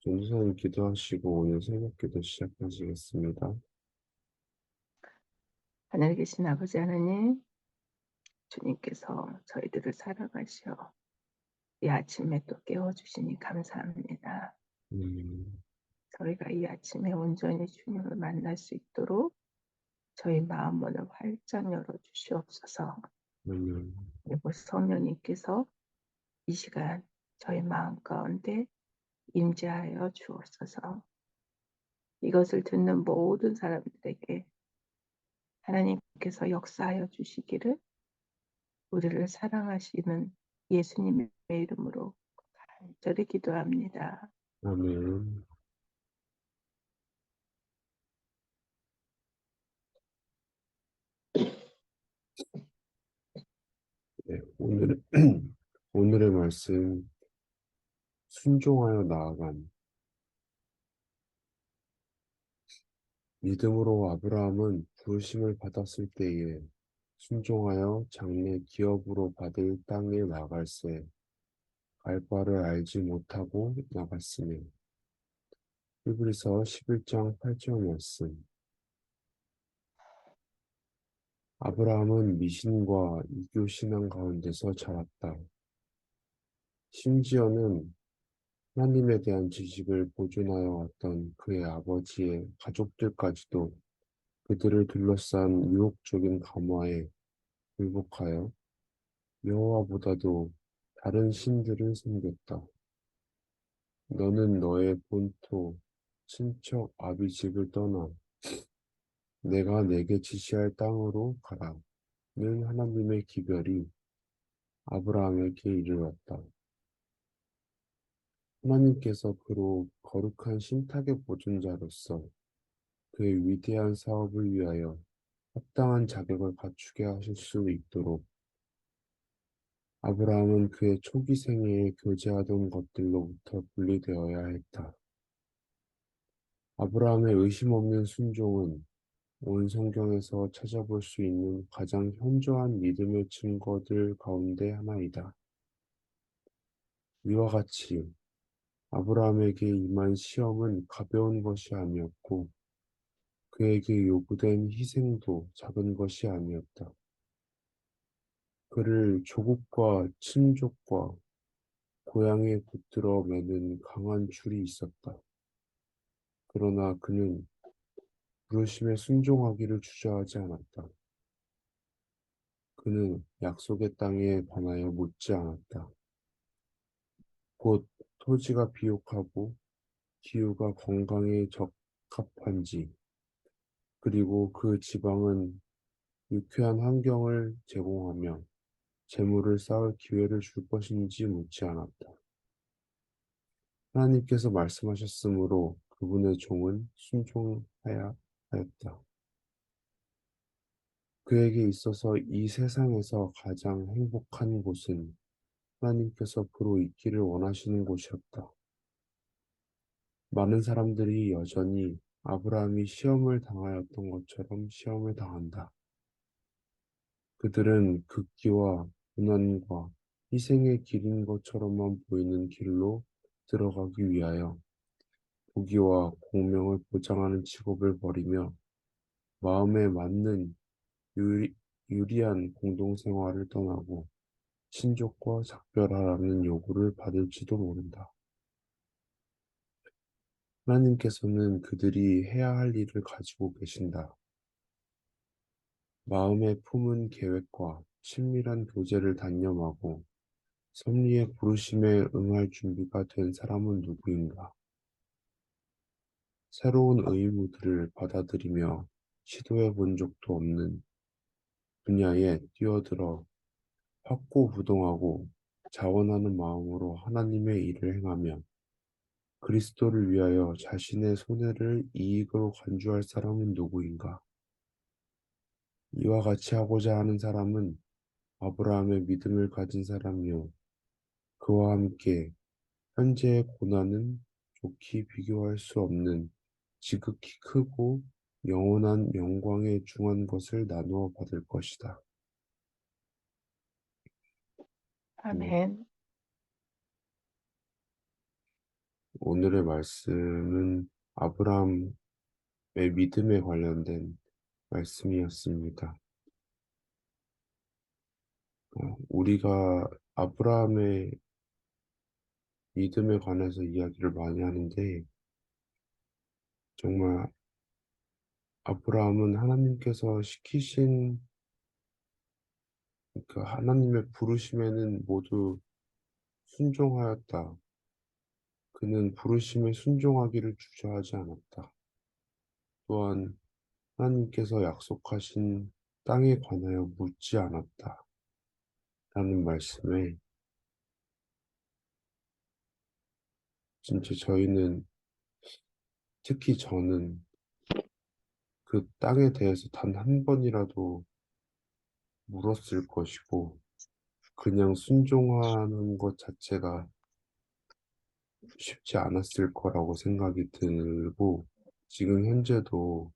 전도사님 기도하시고 오늘 새벽 기도 시작하시겠습니다. 하늘에 계신 아버지 하나님, 주님께서 저희들을 사랑하시어 이 아침에 또 깨워주시니 감사합니다. 음, 저희가 이 아침에 온전히 주님을 만날 수 있도록 저희 마음 문을 활짝 열어주시옵소서. 아멘, 그리고 성령님께서 이 시간 저희 마음 가운데 임재하여 주옵소서. 이것을 듣는 모든 사람들에게 하나님께서 역사하여 주시기를 우리를 사랑하시는 예수님의 이름으로 간절히 기도합니다. 아멘. 네, 오늘의 말씀, 순종하여 나아간. 믿음으로 아브라함은 부르심을 받았을 때에 순종하여 장래 기업으로 받을 땅에 나갈새 갈 바를 알지 못하고 나갔으니. 히브리서 11장 8절 말씀. 아브라함은 미신과 이교 신앙 가운데서 자랐다. 심지어는 하나님에 대한 지식을 보존하여 왔던 그의 아버지의 가족들까지도 그들을 둘러싼 유혹적인 감화에 굴복하여 여호와보다도 다른 신들을 섬겼다. 너는 너의 본토, 친척 아비집을 떠나 내가 내게 지시할 땅으로 가라. 는 하나님의 기별이 아브라함에게 이르렀다. 하나님께서 그로 거룩한 신탁의 보존자로서 그의 위대한 사업을 위하여 합당한 자격을 갖추게 하실 수 있도록 아브라함은 그의 초기 생애에 교제하던 것들로부터 분리되어야 했다. 아브라함의 의심 없는 순종은 온 성경에서 찾아볼 수 있는 가장 현저한 믿음의 증거들 가운데 하나이다. 이와 같이 아브라함에게 임한 시험은 가벼운 것이 아니었고 그에게 요구된 희생도 작은 것이 아니었다. 그를 조국과 친족과 고향에 붙들어 매는 강한 줄이 있었다. 그러나 그는 부르심에 순종하기를 주저하지 않았다. 그는 약속의 땅에 관하여 묻지 않았다. 곧 토지가 비옥하고 기후가 건강에 적합한지, 그리고 그 지방은 유쾌한 환경을 제공하며 재물을 쌓을 기회를 줄 것인지 묻지 않았다. 하나님께서 말씀하셨으므로 그분의 종은 순종하야 하였다. 그에게 있어서 이 세상에서 가장 행복한 곳은 하나님께서 그로 있기를 원하시는 곳이었다. 많은 사람들이 여전히 아브라함이 시험을 당하였던 것처럼 시험을 당한다. 그들은 극기와 고난과 희생의 길인 것처럼만 보이는 길로 들어가기 위하여 부귀와 공명을 보장하는 직업을 버리며 마음에 맞는 유리, 유리한 공동생활을 떠나고 친족과 작별하라는 요구를 받을지도 모른다. 하나님께서는 그들이 해야 할 일을 가지고 계신다. 마음에 품은 계획과 친밀한 교제를 단념하고 섭리의 부르심에 응할 준비가 된 사람은 누구인가? 새로운 의무들을 받아들이며 시도해 본 적도 없는 분야에 뛰어들어 확고부동하고 자원하는 마음으로 하나님의 일을 행하며 그리스도를 위하여 자신의 손해를 이익으로 간주할 사람은 누구인가? 이와 같이 하고자 하는 사람은 아브라함의 믿음을 가진 사람이요. 그와 함께 현재의 고난은 좋게 비교할 수 없는 지극히 크고 영원한 영광에 중한 것을 나누어 받을 것이다. 네. 아멘. 오늘의 말씀은 아브라함의 믿음에 관련된 말씀이었습니다. 우리가 아브라함의 믿음에 관해서 이야기를 많이 하는데, 정말 아브라함은 하나님께서 시키신, 그 하나님의 부르심에는 모두 순종하였다. 그는 부르심에 순종하기를 주저하지 않았다. 또한 하나님께서 약속하신 땅에 관하여 묻지 않았다. 라는 말씀에 진짜 저희는, 특히 저는 그 땅에 대해서 단 한 번이라도 물었을 것이고, 그냥 순종하는 것 자체가 쉽지 않았을 거라고 생각이 들고, 지금 현재도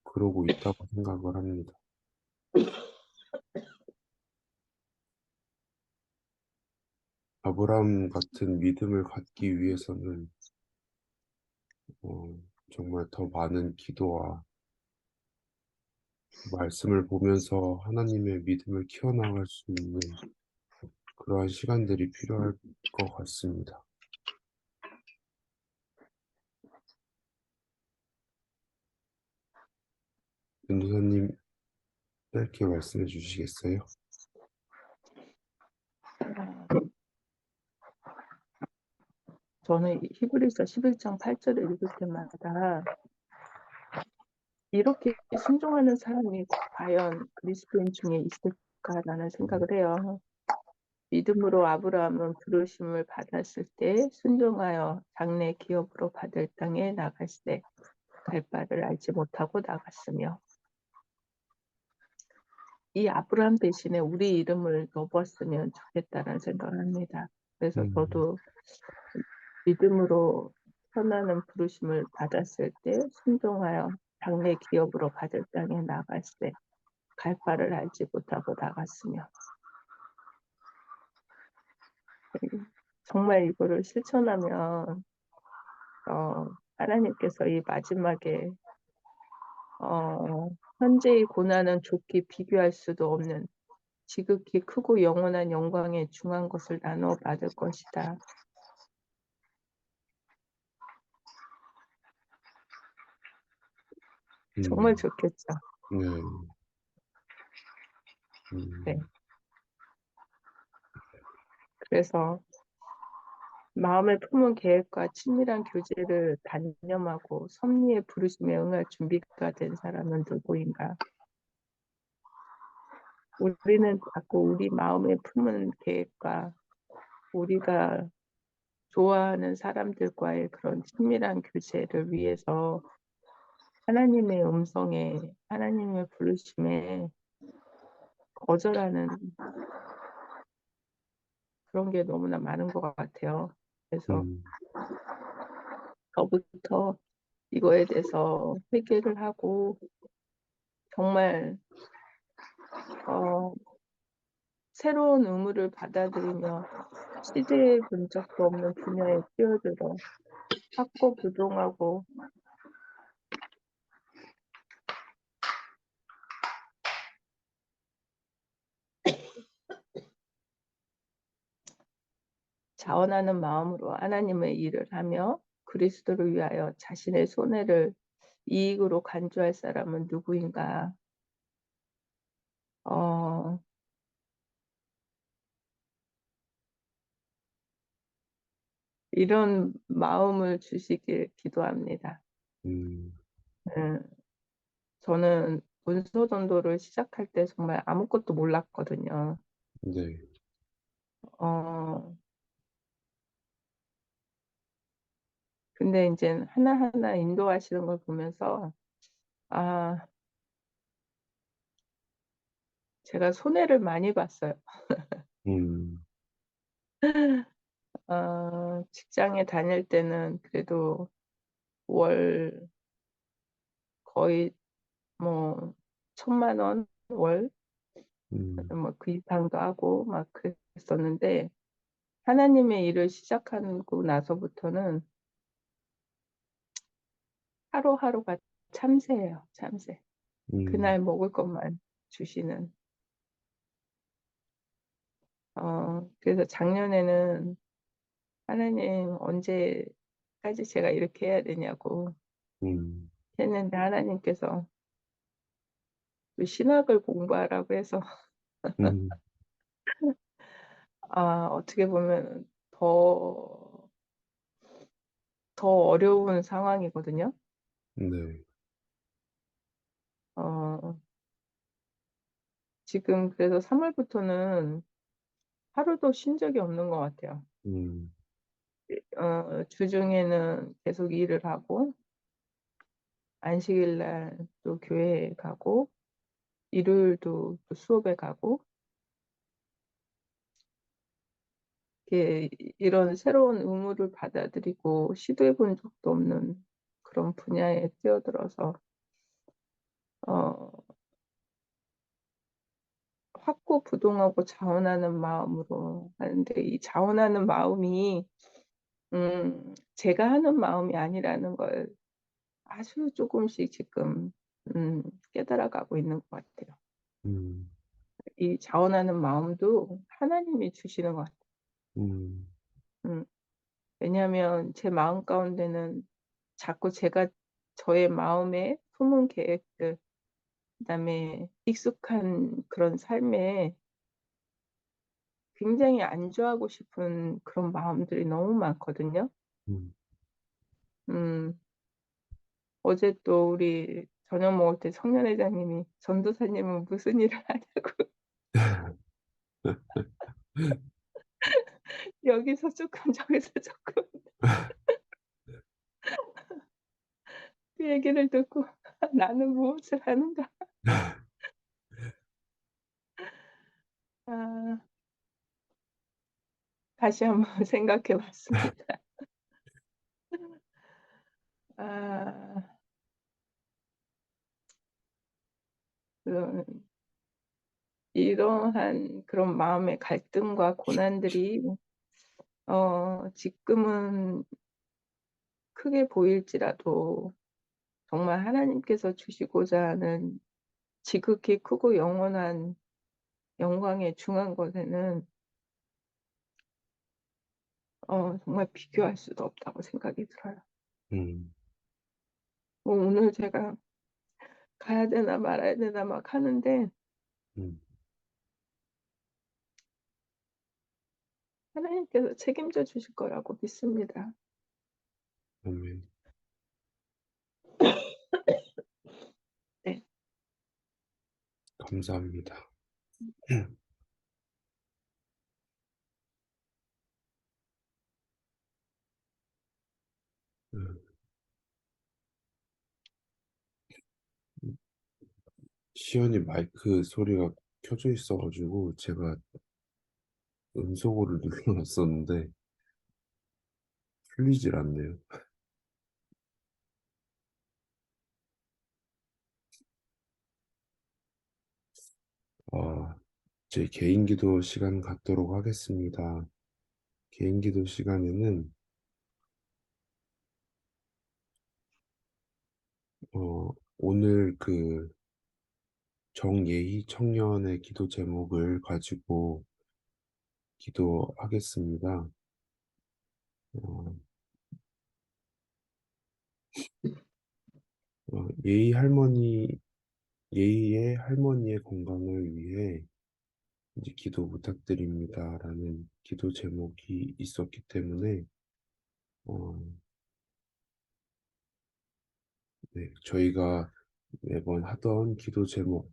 그러고 있다고 생각을 합니다. 아브라함 같은 믿음을 갖기 위해서는 어, 정말 더 많은 기도와 말씀을 보면서 하나님의 믿음을 키워나갈 수 있는 그러한 시간들이 필요할 것 같습니다. 윤도사님, 짧게 말씀해 주시겠어요? 저는 히브리서 11장 8절을 읽을 때마다 이렇게 순종하는 사람이 과연 그리스도인 중에 있을까라는 생각을 해요. 믿음으로 아브라함은 부르심을 받았을 때 순종하여 장래 기업으로 받을 땅에 나갔을 때 갈 바를 알지 못하고 나갔으며, 이 아브라함 대신에 우리 이름을 넣었으면 좋겠다는 생각을 합니다. 그래서 음, 저도 믿음으로 선하는 부르심을 받았을 때 순종하여 장래 기업으로 받을 땅에 나갔을 때 갈 바를 알지 못하고 나갔으며, 정말 이거를 실천하면 하나님께서 이 마지막에 현재의 고난은 좋게 비교할 수도 없는 지극히 크고 영원한 영광에 중한 것을 나눠 받을 것이다. 정말 음, 좋겠죠. 네, 네. 음, 그래서 마음을 품은 계획과 친밀한 교제를 단념하고 섭리의 부르심에 응할 준비가 된 사람은 누구인가? 우리는 자꾸 우리 마음에 품은 계획과 우리가 좋아하는 사람들과의 그런 친밀한 교제를 위해서 하나님의 음성에, 하나님의 부르심에 거절하는 그런 게 너무나 많은 것 같아요. 그래서 음, 저부터 이거에 대해서 회개를 하고 정말 어, 새로운 의무를 받아들이며 시대에 본 적도 없는 분야에 뛰어들어 학고부동하고 자원하는 마음으로 하나님의 일을 하며 그리스도를 위하여 자신의 손해를 이익으로 간주할 사람은 누구인가? 어, 이런 마음을 주시길 기도합니다. 음, 음, 저는 문서 전도를 시작할 때 정말 아무것도 몰랐거든요. 네, 어, 근데 이제 하나하나 인도하시는 걸 보면서, 아, 제가 손해를 많이 봤어요. 음, 직장에 다닐 때는 그래도 월 거의 뭐 1,000만 원 월, 음, 뭐 그 이상도 하고 막 그랬었는데, 하나님의 일을 시작하고 나서부터는 하루하루가 참새예요, 참새. 음, 그날 먹을 것만 주시는. 그래서 작년에는 하나님 언제까지 제가 이렇게 해야 되냐고 음, 했는데 하나님께서 그 신학을 공부하라고 해서 음, 어떻게 보면 더 어려운 상황이거든요. 네, 어, 지금 그래서 3월부터는 하루도 쉰 적이 없는 것 같아요. 음, 주중에는 계속 일을 하고, 안식일 날 또 교회에 가고, 일요일도 또 수업에 가고, 이런 새로운 의무를 받아들이고 시도해 본 적도 없는 그런 분야에 뛰어들어서, 어, 확고부동하고 자원하는 마음으로 하는데, 이 자원하는 마음이, 제가 하는 마음이 아니라는 걸 아주 조금씩 지금, 음, 깨달아가고 있는 것 같아요. 음, 이 자원하는 마음도 하나님이 주시는 것 같아요. 음, 음, 왜냐하면 제 마음 가운데는 자꾸 제가 저의 마음의 품은 계획들, 그다음에 익숙한 그런 삶에 굉장히 안주하고 싶은 그런 마음들이 너무 많거든요. 음. 음, 어제 또 우리 저녁 먹을 때 성년회장님이 전도사님은 무슨 일을 하냐고 여기서 조금 저기서 조금 그 얘기를 듣고 나는 무엇을 하는가. 아, 다시 한번 생각해 봤습니다. 아, 그, 이러한 그런 마음의 갈등과 고난들이 지금은 크게 보일지라도 정말 하나님께서 주시고자 하는 지극히 크고 영원한 영광에 중한 것에는 정말 비교할 수도 없다고 생각이 들어요. 음, 뭐 오늘 제가 가야 되나 말아야 되나 막 하는데 음, 하나님께서 책임져 주실 거라고 믿습니다. 아멘. 네. 감사합니다. 음, 시연이 마이크 소리가 켜져 있어가지고 제가 음소거를 눌러놨었는데 풀리질 않네요. 아, 제 개인 기도 시간 갖도록 하겠습니다. 개인 기도 시간에는 오늘 그 정예희 청년의 기도 제목을 가지고 기도하겠습니다. 어, 예희의 할머니의 건강을 위해 이제 기도 부탁드립니다라는 기도 제목이 있었기 때문에 어, 네, 저희가 매번 하던 기도 제목과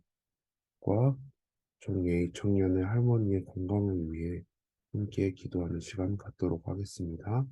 정예희 청년의 할머니의 건강을 위해 함께 기도하는 시간 갖도록 하겠습니다.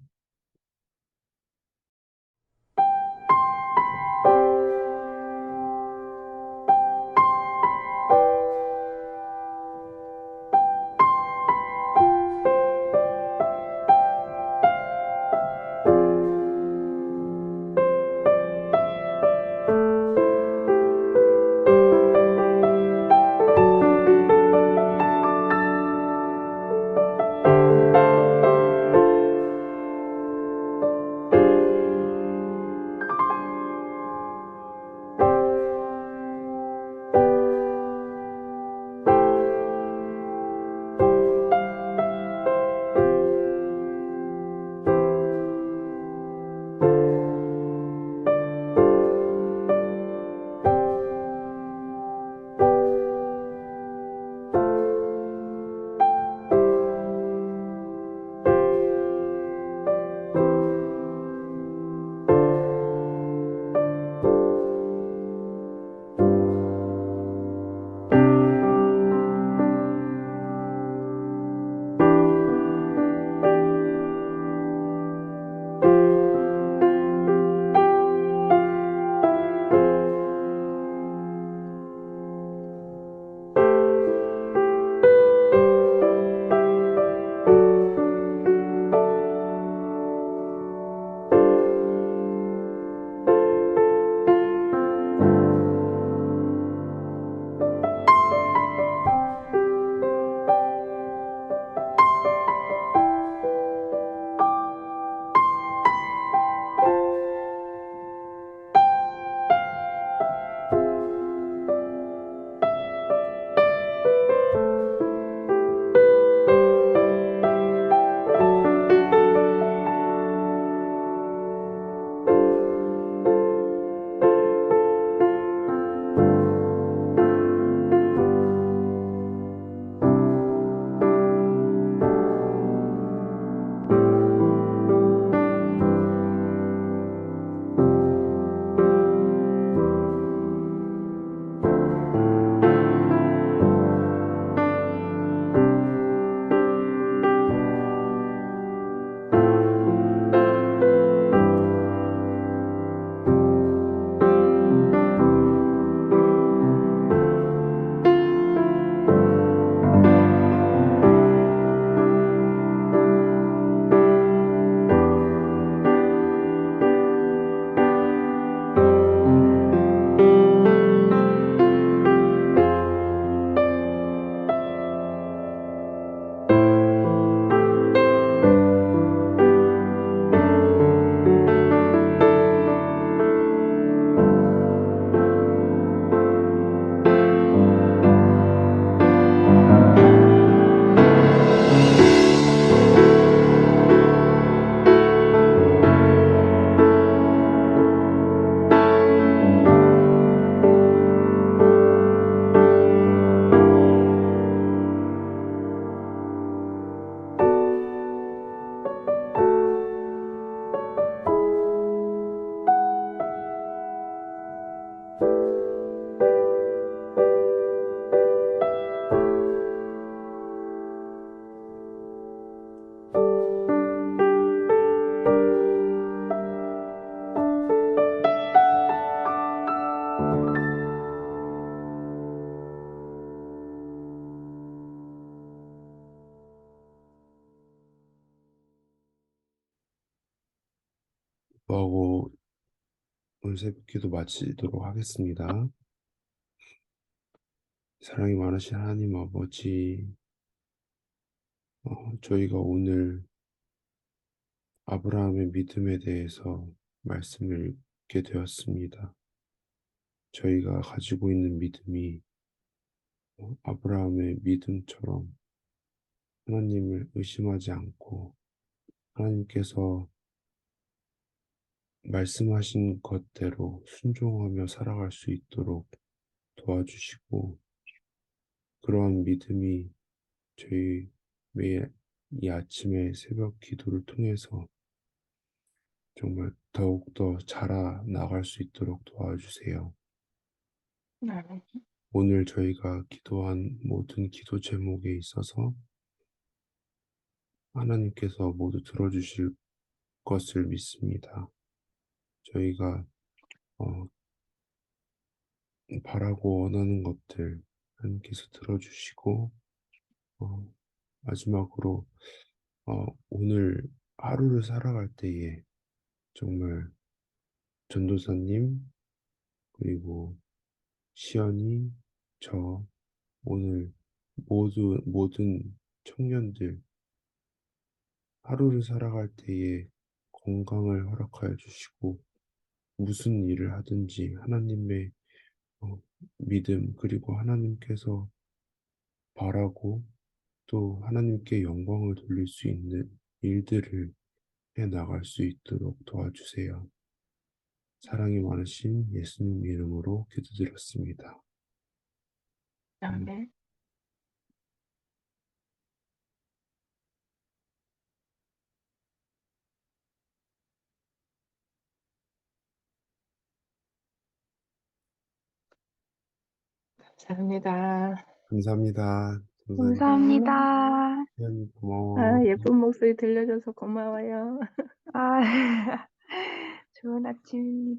기도하고 오늘 새벽기도 마치도록 하겠습니다. 사랑이 많으신 하나님 아버지, 저희가 오늘 아브라함의 믿음에 대해서 말씀을 읽게 되었습니다. 저희가 가지고 있는 믿음이 아브라함의 믿음처럼 하나님을 의심하지 않고 하나님께서 말씀하신 것대로 순종하며 살아갈 수 있도록 도와주시고, 그러한 믿음이 저희 매일 이 아침에 새벽 기도를 통해서 정말 더욱더 자라나갈 수 있도록 도와주세요. 아멘. 오늘 저희가 기도한 모든 기도 제목에 있어서 하나님께서 모두 들어주실 것을 믿습니다. 저희가 어, 바라고 원하는 것들 하나님께서 들어주시고, 어, 마지막으로 오늘 하루를 살아갈 때에 정말 전도사님, 그리고 시연이, 저, 오늘 모든 청년들 하루를 살아갈 때에 건강을 허락하여 주시고, 무슨 일을 하든지 하나님의 어, 믿음, 그리고 하나님께서 바라고 또 하나님께 영광을 돌릴 수 있는 일들을 해 나갈 수 있도록 도와주세요. 사랑이 많으신 예수님 이름으로 기도드렸습니다. 아멘. 감사합니다. 감사합니다. 전도사님, 네. 감사합니다. 고마워. 예쁜 목소리 들려줘서 고마워요. 아, 좋은 아침입니다.